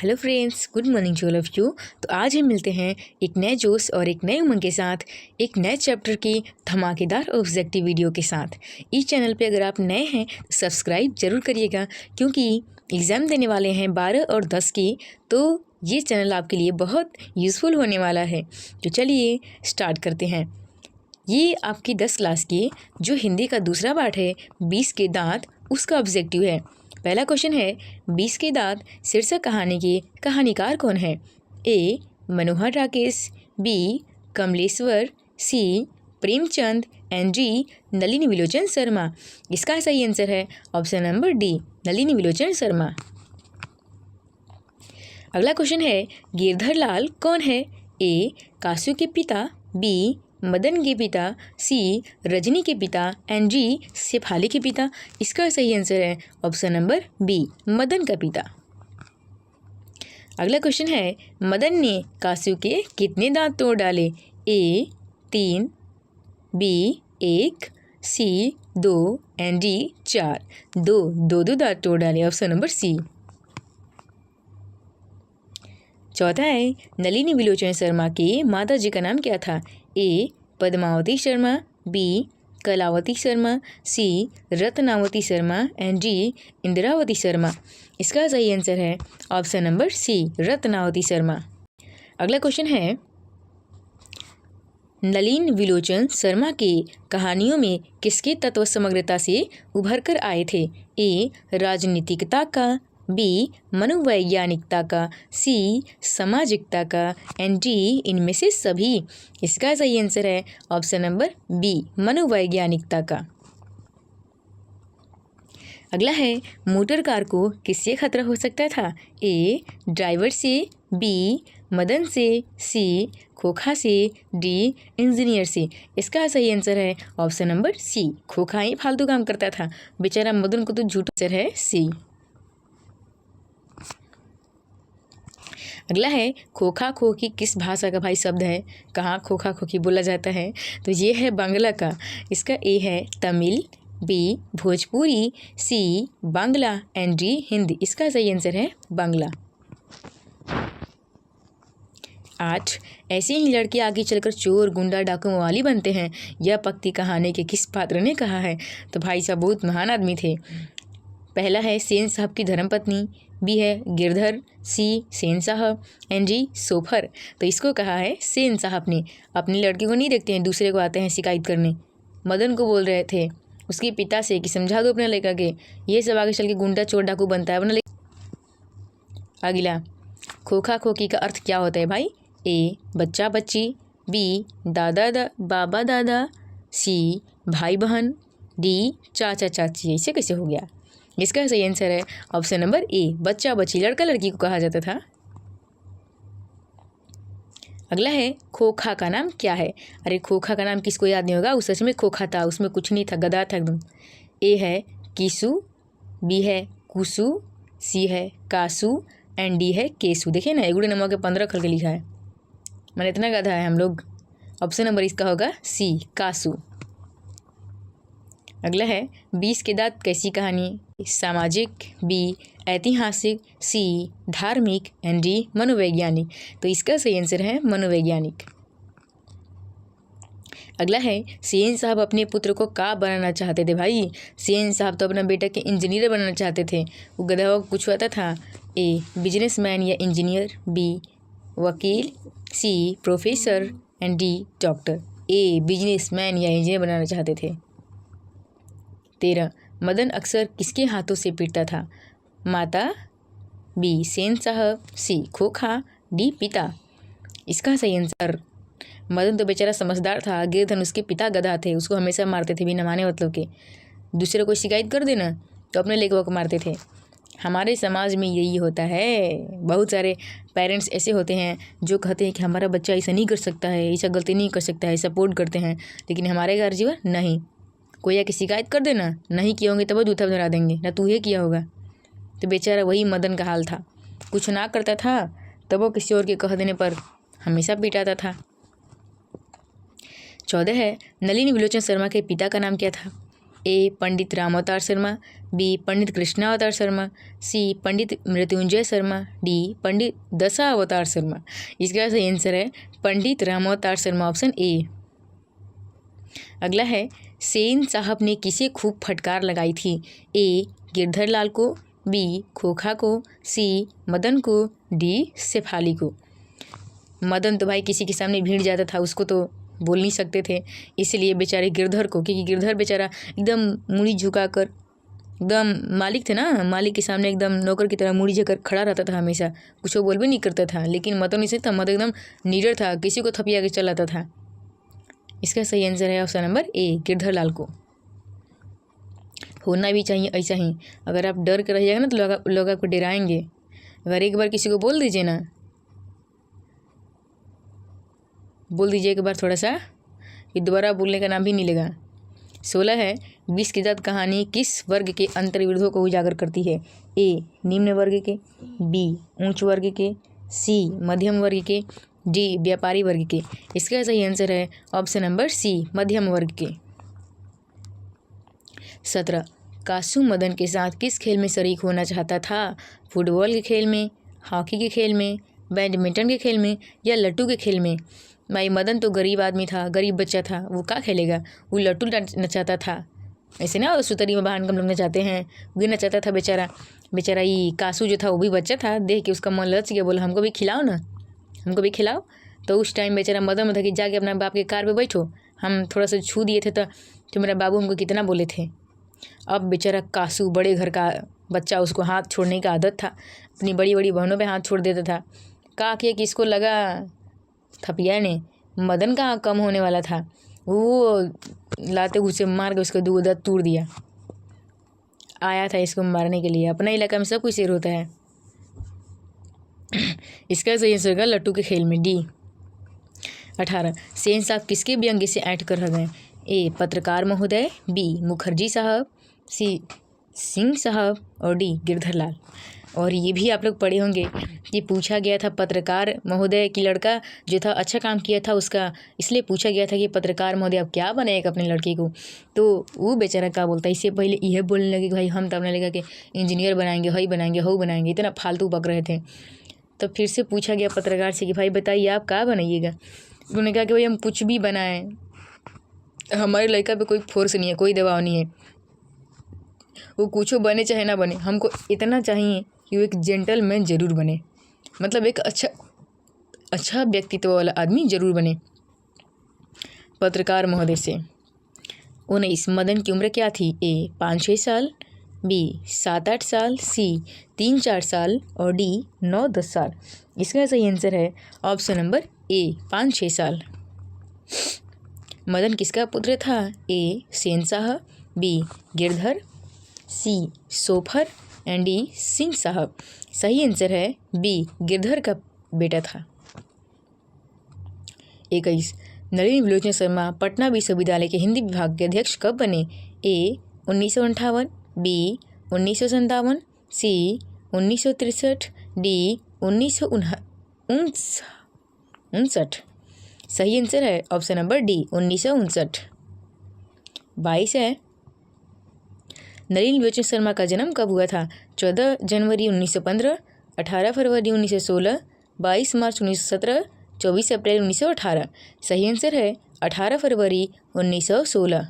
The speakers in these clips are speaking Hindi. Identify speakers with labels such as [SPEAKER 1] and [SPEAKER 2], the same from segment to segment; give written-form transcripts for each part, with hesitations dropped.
[SPEAKER 1] Hello friends, good morning to all of you. तो आज हम मिलते हैं एक नए जोश और एक नए उमंग के साथ एक नए चैप्टर की धमाकेदार ऑब्जेक्टिव वीडियो के साथ। इस चैनल पे अगर आप नए हैं तो सब्सक्राइब जरूर करिएगा, क्योंकि एग्ज़ाम देने वाले हैं 12 और 10 की, तो ये चैनल आपके लिए बहुत यूज़फुल होने वाला है। तो चलिए स्टार्ट करते हैं। ये आपकी 10 क्लास की जो हिंदी का दूसरा पार्ट है 20 के दांत, उसका ऑब्जेक्टिव है। पहला क्वेश्चन है, 20 के दांत शीर्षक कहानी के कहानीकार कौन है? A Manohar Rakesh, B Kamleshwar, C Premchand and D Nalini Vilochan Sharma. इसका सही आंसर है option number D, Nalini Vilochan Sharma. अगला क्वेश्चन है, गिरधर लाल कौन है? ए कासू के पिता, बी मदन के पिता, सी रजनी के पिता एंड जी शेफाली के पिता। इसका सही आंसर है ऑप्शन नंबर बी, मदन का पिता। अगला क्वेश्चन है, मदन ने कासू के कितने दांत तोड़ डाले? ए 3, बी 1, सी 2 एंड डी 4। दो दांत तोड़ डाले, ऑप्शन नंबर सी। चौथा है, नलिनी विलोचन शर्मा के माता जी का नाम क्या था? A Padmavati Sharma, B Kalavati Sharma, C Ratnavati Sharma and D Indiravati Sharma. इसका सही आंसर है option number C, Ratnavati Sharma. अगला क्वेश्चन है, नलिन विलोचन शर्मा के कहानियों में किसके तत्व समग्रता से उभर कर आए थे? ए राजनीतिकता का, बी मनोवैज्ञानिकता का, सी सामाजिकता का एंड डी इनमें से सभी। इसका सही आंसर है ऑप्शन नंबर बी, मनोवैज्ञानिकता का। अगला है, मोटर कार को किससे खतरा हो सकता था? ए ड्राइवर से, बी मदन से, सी खोखा से, डी इंजीनियर से। इसका सही आंसर है ऑप्शन नंबर सी, खोखा ही फालतू काम करता था बेचारा मदन को, तो झूठा आंसर है सी। अगला है, खोखा खोखी किस भाषा का भाई शब्द है? कहाँ खोखा खोखी बोला जाता है? तो ये है बांग्ला का। इसका ए है Tamil, B Bhojpuri, C Bangla and D Hindi. इसका सही आंसर है बांग्ला। 8, ऐसे ही लड़के आगे चलकर चोर गुंडा डाकू मवाली बनते हैं, यह पक्ति कहानी के किस पात्र ने कहा है? तो भाई साहब बहुत महान आदमी थे। पहला है सेन साहब की धर्मपत्नी, बी है गिरधर, सी सेन साहब एंड जी सोफर। तो इसको कहा है सेन साहब ने। अपनी लड़की को नहीं देखते हैं, दूसरे को आते हैं शिकायत करने। मदन को बोल रहे थे उसके पिता से कि समझा दो अपने लड़का के, ये सब आगे चल के गुंडा चोर डाकू बनता है अपना। अगला, खोखा खोखी का अर्थ क्या होता है भाई? ए बच्चा बच्ची, बी दादा बाबा दादा, सी भाई बहन, डी चाचा चाची। ऐसे कैसे हो गया? इसका सही आंसर है ऑप्शन नंबर ए, बच्चा बच्ची, लड़का लड़की को कहा जाता था। अगला है, खोखा का नाम क्या है? अरे खोखा का नाम किसको याद नहीं होगा? उस सच में खोखा था, उसमें कुछ नहीं था, गधा था एकदम। ए है कीसू, बी है कुसु, सी है कासू एंड डी है केसू। देखिए ना, एगुड़े नमक के 15 करके लिखा है, मैंने इतना गधा है हम लोग। ऑप्शन नंबर इसका होगा सी, कासू। अगला है, 20 के दांत कैसी कहानी? सामाजिक, बी ऐतिहासिक, सी धार्मिक एंड डी मनोवैज्ञानिक। तो इसका सही आंसर है मनोवैज्ञानिक। अगला है, सेन साहब अपने पुत्र को का बनाना चाहते थे भाई? सेन साहब तो अपना बेटा के इंजीनियर बनाना चाहते थे। वो गधा को कुछ आता था? ए बिजनेसमैन या इंजीनियर, बी वकील, C professor and D doctor. A businessman या इंजीनियर बनाना चाहते थे। 13, मदन अक्सर किसके हाथों से पीटता था? माता, बी सेन साहब, सी खोखा, डी पिता। इसका सही आंसर, मदन तो बेचारा समझदार था, गिरधन उसके पिता गधा थे, उसको हमेशा मारते थे बिना माने मतलब के। दूसरे को शिकायत कर देना तो अपने लेके को मारते थे। हमारे समाज में यही होता है। बहुत सारे पेरेंट्स ऐसे होते हैं जो कहते हैं कि हमारा बच्चा ऐसा नहीं कर सकता है, ऐसा गलती नहीं कर सकता है, सपोर्ट करते हैं, लेकिन हमारे घर जीवन नहीं। कोई आके शिकायत कर देना, नहीं किए होंगे तब वो जूता धरा देंगे, ना तू ही किया होगा। तो बेचारा वही मदन का हाल था, कुछ ना करता था तब वो किसी और के कह देने पर हमेशा पिटाता था। 14 है, नलिनी विलोचन शर्मा के पिता का नाम क्या था? ए पंडित रामावतार शर्मा, बी पंडित कृष्णावतार शर्मा, सी पंडित मृत्युंजय शर्मा, डी पंडित दशावतार शर्मा। इसका सही आंसर है पंडित रामावतार शर्मा, ऑप्शन ए। अगला है सेन साहब ने किसे खूब फटकार लगाई थी? ए गिरधर लाल को, बी खोखा को, सी मदन को, डी शेफाली को। मदन तो भाई किसी के सामने भीड़ जाता था, उसको तो बोल नहीं सकते थे, इसलिए बेचारे गिरधर को, क्योंकि गिरधर बेचारा एकदम मुड़ी झुकाकर, एकदम मालिक थे ना, मालिक के सामने एकदम नौकर की तरह मुड़ी झुकाकर खड़ा रहता था, हमेशा कुछ वो बोल भी नहीं करता था। लेकिन मदन नहीं था, मदन एकदम निडर था, किसी को थपिया के चलाता था। इसका सही आंसर है ऑप्शन नंबर ए, गिरधर लाल को। होना भी चाहिए ऐसा ही। अगर आप डर कर रहिएगा ना तो लोग आपको डराएंगे। अगर एक बार किसी को बोल दीजिए ना, बोल दीजिए एक बार थोड़ा सा, कि दोबारा बोलने का नाम भी नहीं लेगा। 16 है, विष की जात कहानी किस वर्ग के अंतर्विरोधों को उजागर करती है? ए निम्न वर्ग के, बी उच्च वर्ग के, सी मध्यम वर्ग के, डी व्यापारी वर्ग के। इसका सही आंसर है ऑप्शन नंबर सी, मध्यम वर्ग के। 17 कासू मदन के साथ किस खेल में शरीक होना चाहता था? फुटबॉल के खेल में, हॉकी के खेल में, बैडमिंटन के खेल में, या लट्टू के खेल में? भाई मदन तो गरीब आदमी था, गरीब बच्चा था, वो क्या खेलेगा? वो लट्टू नचाता था। ऐसे ना सुतरी में बहान हम लोग नचाते हैं, वही नचाता था बेचारा। बेचारा ये कासू जो था वो भी बच्चा था, देख के उसका मन लच गया, बोला हमको भी खिलाओ ना, हमको भी खिलाओ। तो उस टाइम बेचारा मदन में था कि जाके अपना बाप के कार पे बैठो, हम थोड़ा सा छू दिए थे तो मेरा बाबू हमको कितना बोले थे। अब बेचारा कासू बड़े घर का बच्चा, उसको हाथ छोड़ने का आदत था, अपनी बड़ी बड़ी बहनों पे हाथ छोड़ देता था। का किया कि इसको लगा थपिया ने मदन का कम होने वाला था, वो लाते उसे मार के उसका दो दांत तोड़ दिया। आया था इसको मारने के लिए। अपना इलाका में सब कुछ शेर होता है। इसका सही आंसर होगा लट्टू के खेल में, डी। 18 सेन साहब किसके व्यंग्य से ऐंठ कर रह गए? ए पत्रकार महोदय, बी मुखर्जी साहब, सी सिंह साहब, और डी गिरधर लाल। और ये भी आप लोग पढ़े होंगे कि पूछा गया था पत्रकार महोदय की लड़का जो था अच्छा काम किया था उसका, इसलिए पूछा गया था कि पत्रकार महोदय आप क्या बनाएगा अपने लड़के को? तो वो बेचारा क्या बोलता है, इससे पहले यह बोलने लगे कि भाई हम तो अपने लड़का के इंजीनियर बनाएंगे, हई बनाएंगे, हऊ बनाएंगे, इतना फालतू बक रहे थे। तो फिर से पूछा गया पत्रकार से कि भाई बताइए आप क्या बनाइएगा? उन्होंने कहा कि भाई हम कुछ भी बनाएं, हमारे लड़का पे कोई फोर्स नहीं है, कोई दबाव नहीं है, वो कुछ बने चाहे ना बने, हमको इतना चाहिए कि वो एक जेंटलमैन ज़रूर बने, मतलब एक अच्छा व्यक्तित्व वाला आदमी ज़रूर बने। पत्रकार महोदय से 19 मदन की उम्र क्या थी? ए 5-6 साल, बी 7-8 साल, सी 3-4 साल, और डी 9-10 साल। इसका सही आंसर है ऑप्शन नंबर ए 5-6 साल। मदन किसका पुत्र था? A Sen Sahab, B Girdhar, C chauffeur, and D Singh Sahab. सही आंसर है बी गिरधर का बेटा था। 21 नलिनी विलोचन शर्मा पटना विश्वविद्यालय के हिंदी विभाग के अध्यक्ष कब बने? ए 1958, बी 1957, सी 1963, डी 1959। सही आंसर है ऑप्शन नंबर डी 1959। 22 है नलिनी विलोचन शर्मा का जन्म कब हुआ था? 14 जनवरी 1915, 18 फरवरी 1916, 22 मार्च 1917, 24 अप्रैल 1918। सही आंसर है 18 फरवरी 1916।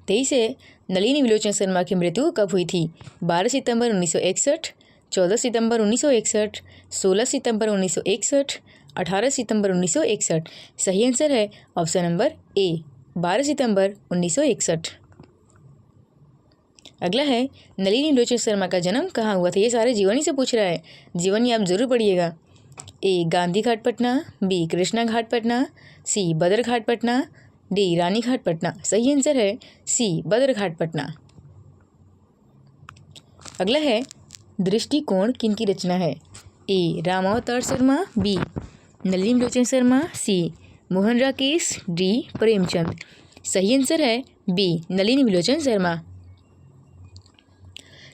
[SPEAKER 1] 23 है नलिनी विलोचन शर्मा की मृत्यु कब हुई थी? 12 सितंबर 1961, 14 सितंबर 1961, 16 सितंबर 1961, 18 सितंबर 1961। सही आंसर है ऑप्शन नंबर ए 12 सितंबर 1961। अगला है नलिनी विलोचन शर्मा का जन्म कहाँ हुआ था? ये सारे जीवनी से पूछ रहा है, जीवनी आप जरूर पढ़िएगा। ए गांधी घाट पटना, बी कृष्णा घाट पटना, सी बदर घाट पटना, डी रानी घाट पटना। सही आंसर है सी बदर घाट पटना। अगला है दृष्टिकोण किनकी रचना है? ए रामावतार शर्मा, बी नलिनी विलोचन शर्मा, सी मोहन राकेश, डी प्रेमचंद। सही आंसर है बी नलिनी विलोचन शर्मा।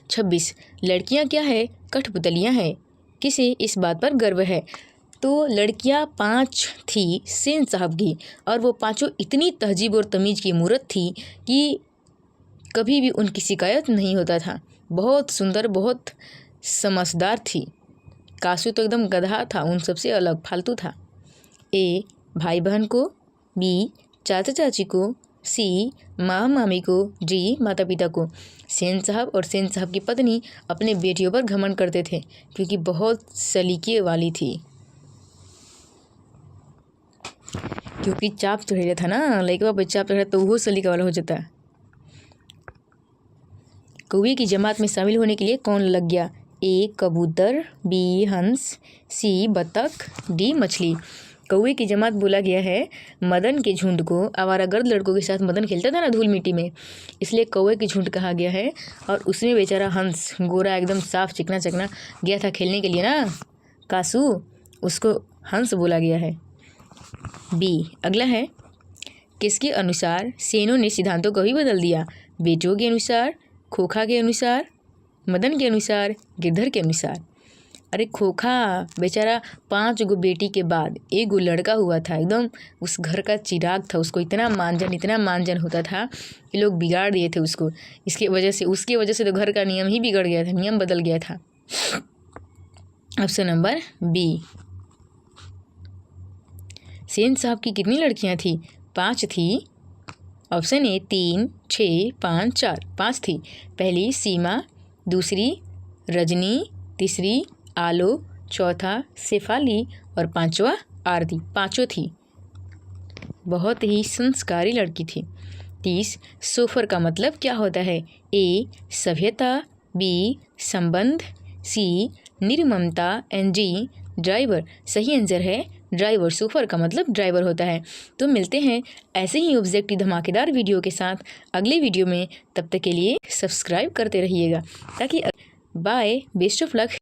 [SPEAKER 1] 26 लड़कियां क्या है? कठपुतलियां हैं। किसे इस बात पर गर्व है? तो लड़कियां 5 थी सेन साहब की, और वो पांचों इतनी तहजीब और तमीज़ की मूरत थी कि कभी भी उनकी शिकायत नहीं होता था। बहुत सुंदर, बहुत समझदार थी। कासू तो एकदम गधा था, उन सबसे अलग फालतू था। ए भाई बहन को, बी चाचा चाची को, सी माँ मामी को, डी माता पिता को। सेन साहब और सेन साहब की पत्नी अपने बेटियों पर घमंड करते थे क्योंकि बहुत सलीके वाली थी। क्योंकि चाप चढ़ेला था ना, लड़का पर चाप चढ़ा तो वो सलीका वाला हो जाता। कौवे की जमात में शामिल होने के लिए कौन लग गया? ए कबूतर, बी हंस, सी बतख, डी मछली। कौवे की जमात बोला गया है मदन के झुंड को। आवारागर्द लड़कों के साथ मदन खेलता था ना धूल मिट्टी में, इसलिए कौवे की झुंड कहा गया है। और उसमें बेचारा हंस गोरा एकदम साफ चिकना चकना गया था खेलने के लिए ना, कासू, उसको हंस बोला गया है। बी अगला है, किसके अनुसार सेनों ने सिद्धांतों को भी बदल दिया? बेटियों के अनुसार, खोखा के अनुसार, मदन के अनुसार, गिरधर के अनुसार। अरे खोखा बेचारा 5 गो बेटी के बाद 1 गो लड़का हुआ था, एकदम उस घर का चिराग था। उसको इतना मानजन होता था कि लोग बिगाड़ दिए थे उसको। उसकी वजह से तो घर का नियम ही बिगड़ गया था, नियम बदल गया था। Option number B. सेन साहब की कितनी लड़कियां थी? 5 थी। Option A 3, 6, 5, 4। 5 थी। पहली सीमा, दूसरी रजनी, तीसरी आलो, चौथा शेफाली और 5वां आरती। 5 थी। बहुत ही संस्कारी लड़की थी। 30 सोफर का मतलब क्या होता है? ए सभ्यता, बी संबंध, सी निर्ममता एंड डी ड्राइवर। सही आंसर है ड्राइवर। सोफर का मतलब ड्राइवर होता है। तो मिलते हैं ऐसे ही ऑब्जेक्टिव धमाकेदार वीडियो के साथ अगले वीडियो में। तब तक के लिए सब्सक्राइब करते रहिएगा ताकि बाय, बेस्ट ऑफ लक।